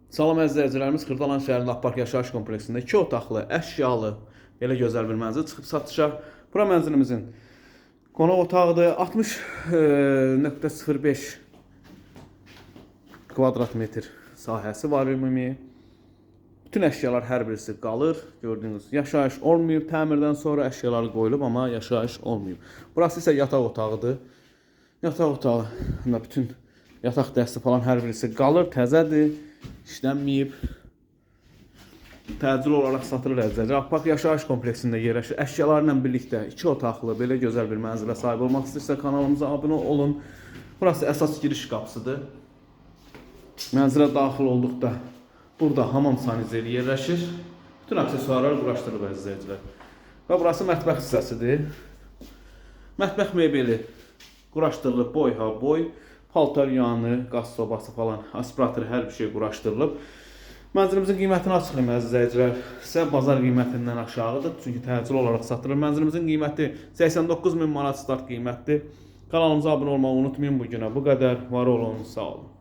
Salam əzizlərimiz, Xırdalan şəhərində Apark yaşayış kompleksində 2 otaqlı, əşyalı, belə gözəl bir mənzil çıxıb satışa. Bura mənzilimizin qonaq otağıdır. 60.05 kvadrat metr sahəsi var ümumi. Bütün əşyalar hər birisi qalır. Gördüyünüz yaşayış olmayıb. Təmirdən sonra əşyalar qoyulub, amma yaşayış olmayıb. Burası isə yataq otağıdır. Yataq otağında bütün yataq dəsti falan hər birisi qalır, təzədir, işlənməyib. Təcil olaraq satılır əzizlər. Apark yaşayış kompleksində yerləşir. Əşyalarla birlikdə 2 otaqlı belə gözəl bir mənzilə sahib olmaq istəyirsə kanalımıza abunə olun. Burası əsas giriş qapısıdır. Mənzilə daxil olduqda burada hamam saniteri yerləşir. Bütün aksesuarlar quraşdırılıb əzizlər. Və burası mətbəx hissəsidir. Mətbəx mebeli quraşdırılıb boy. Paltar yanı, qaz sobası falan, aspirator hər bir şey quraşdırılıb. Mənzilimizin qiymətini açıqlayım əzizlər. Sizə bazar qiymətindən aşağıdır, çünki təcil olaraq satılır. Mənzilimizin qiyməti 89.000 manat start qiymətdir. Kanalımıza abunə olmağı unutmayın bu günə. Bu qədər. Var olun, sağ olun.